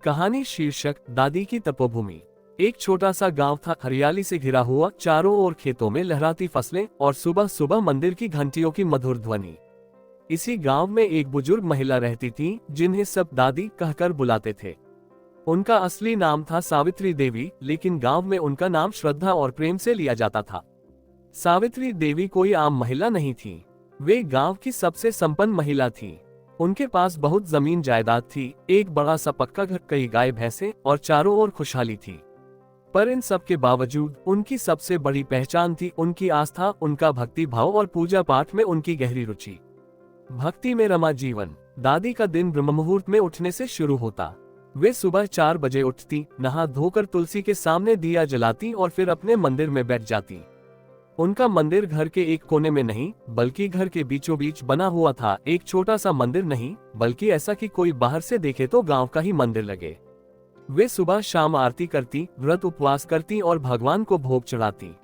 कहानी शीर्षक दादी की तपोभूमि। एक छोटा सा गांव था, हरियाली से घिरा हुआ, चारों ओर खेतों में लहराती फसलें और सुबह सुबह मंदिर की घंटियों की मधुर ध्वनि। इसी गांव में एक बुजुर्ग महिला रहती थी जिन्हें सब दादी कहकर बुलाते थे। उनका असली नाम था सावित्री देवी, लेकिन गांव में उनका नाम श्रद्धा और प्रेम से लिया जाता था। सावित्री देवी कोई आम महिला नहीं थी, वे गांव की सबसे संपन्न महिला थी। उनके पास बहुत जमीन जायदाद थी, एक बड़ा सा पक्का घर, कई गाय भैंसे और चारों ओर खुशहाली थी। पर इन सब के बावजूद उनकी सबसे बड़ी पहचान थी उनकी आस्था, उनका भक्ति भाव और पूजा पाठ में उनकी गहरी रुचि। भक्ति में रमा जीवन। दादी का दिन ब्रह्म मुहूर्त में उठने से शुरू होता। वे सुबह 4 बजे उठती, नहा धोकर तुलसी के सामने दिया जलाती और फिर अपने मंदिर में बैठ जाती। उनका मंदिर घर के एक कोने में नहीं, बल्कि घर के बीचों बीच बना हुआ था। एक छोटा सा मंदिर नहीं, बल्कि ऐसा कि कोई बाहर से देखे तो गांव का ही मंदिर लगे। वे सुबह शाम आरती करती, व्रत उपवास करती और भगवान को भोग चढ़ाती।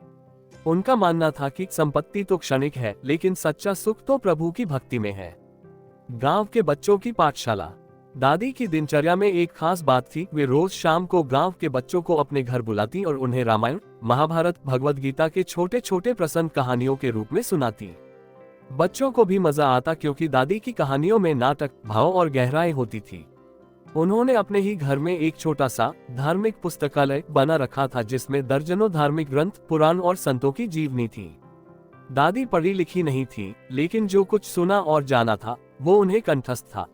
उनका मानना था कि संपत्ति तो क्षणिक है, लेकिन सच्चा सुख तो प्रभु की भक्ति में है। गांव के बच्चों की पाठशाला। दादी की दिनचर्या में एक खास बात थी, वे रोज शाम को गांव के बच्चों को अपने घर बुलाती और उन्हें रामायण, महाभारत, भगवद गीता के छोटे छोटे प्रसंग कहानियों के रूप में सुनाती। बच्चों को भी मजा आता क्योंकि दादी की कहानियों में नाटक, भाव और गहराई होती थी। उन्होंने अपने ही घर में एक छोटा सा धार्मिक पुस्तकालय बना रखा था जिसमें दर्जनों धार्मिक ग्रंथ, पुराण और संतों की जीवनी थी। दादी पढ़ी लिखी नहीं थी, लेकिन जो कुछ सुना और जाना था वो उन्हें कंठस्थ था।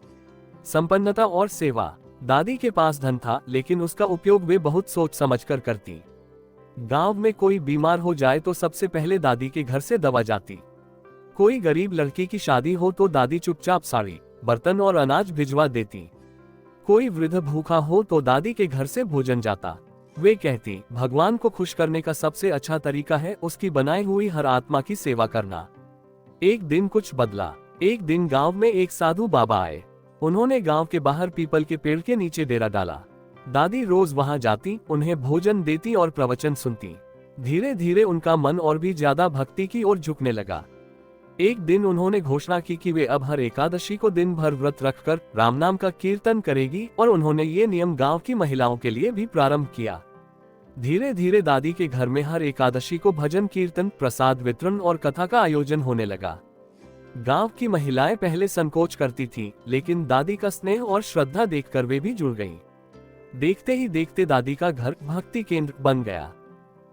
संपन्नता और सेवा। दादी के पास धन था, लेकिन उसका उपयोग वे बहुत सोच समझकर करती। गांव में कोई बीमार हो जाए तो सबसे पहले दादी के घर से दवा जाती। कोई गरीब लड़की की शादी हो तो दादी चुपचाप साड़ी, बर्तन और अनाज भिजवा देती। कोई वृद्ध भूखा हो तो दादी के घर से भोजन जाता। वे कहती, भगवान को खुश करने का सबसे अच्छा तरीका है उसकी बनाई हुई हर आत्मा की सेवा करना। एक दिन कुछ बदला। एक दिन गांव में एक साधु बाबा आए। उन्होंने गांव के बाहर पीपल के पेड़ के नीचे डेरा डाला। दादी रोज वहां जाती, उन्हें भोजन देती और प्रवचन सुनती। धीरे धीरे उनका मन और भी ज्यादा भक्ति की ओर झुकने लगा। एक दिन उन्होंने घोषणा की कि वे अब हर एकादशी को दिन भर व्रत रखकर राम नाम का कीर्तन करेगी, और उन्होंने ये नियम गांव की महिलाओं के लिए भी प्रारंभ किया। धीरे धीरे दादी के घर में हर एकादशी को भजन कीर्तन, प्रसाद वितरण और कथा का आयोजन होने लगा। गांव की महिलाएं पहले संकोच करती थीं, लेकिन दादी का स्नेह और श्रद्धा देखकर वे भी जुड़ गईं। देखते ही देखते दादी का घर भक्ति केंद्र बन गया।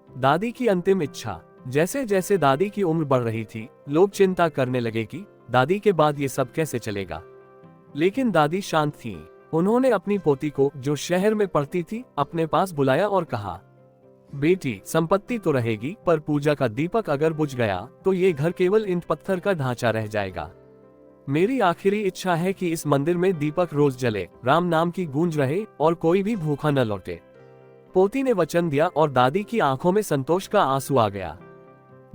दादी की अंतिम इच्छा। जैसे जैसे दादी की उम्र बढ़ रही थी, लोग चिंता करने लगे कि दादी के बाद ये सब कैसे चलेगा। लेकिन दादी शांत थी। उन्होंने अपनी पोती को, जो शहर में पढ़ती थी, अपने पास बुलाया और कहा, बेटी, संपत्ति तो रहेगी, पर पूजा का दीपक अगर बुझ गया तो ये घर केवल ईंट पत्थर का ढांचा रह जाएगा। मेरी आखिरी इच्छा है कि इस मंदिर में दीपक रोज जले, राम नाम की गूंज रहे और कोई भी भूखा न लौटे। पोती ने वचन दिया और दादी की आंखों में संतोष का आंसू आ गया।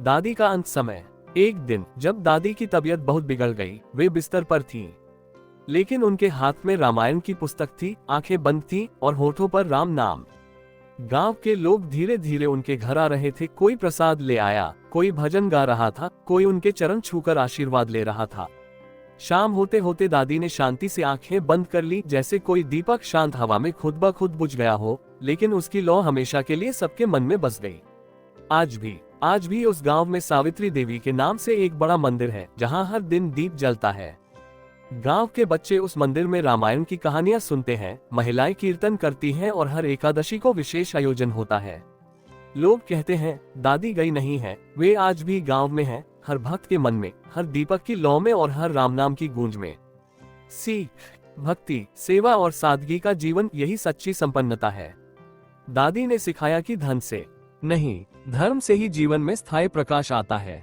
दादी का अंत समय। एक दिन जब दादी की तबीयत बहुत बिगड़ गई, वे बिस्तर पर थीं, लेकिन उनके हाथ में रामायण की पुस्तक थी, आंखें बंद थीं और होठों पर राम नाम। गांव के लोग धीरे धीरे उनके घर आ रहे थे। कोई प्रसाद ले आया, कोई भजन गा रहा था, कोई उनके चरण छूकर आशीर्वाद ले रहा था। शाम होते होते दादी ने शांति से आंखें बंद कर ली, जैसे कोई दीपक शांत हवा में खुद ब खुद बुझ गया हो, लेकिन उसकी लौ हमेशा के लिए सबके मन में बस गई। आज भी उस गांव में सावित्री देवी के नाम से एक बड़ा मंदिर है, जहां हर दिन दीप जलता है। गांव के बच्चे उस मंदिर में रामायण की कहानियां सुनते हैं, महिलाएं कीर्तन करती हैं और हर एकादशी को विशेष आयोजन होता है। लोग कहते हैं, दादी गई नहीं है, वे आज भी गांव में हैं, हर भक्त के मन में, हर दीपक की लौ में और हर राम नाम की गूंज में। सीख, भक्ति, सेवा और सादगी का जीवन, यही सच्ची संपन्नता है। दादी ने सिखाया कि धन से नहीं, धर्म से ही जीवन में स्थायी प्रकाश आता है।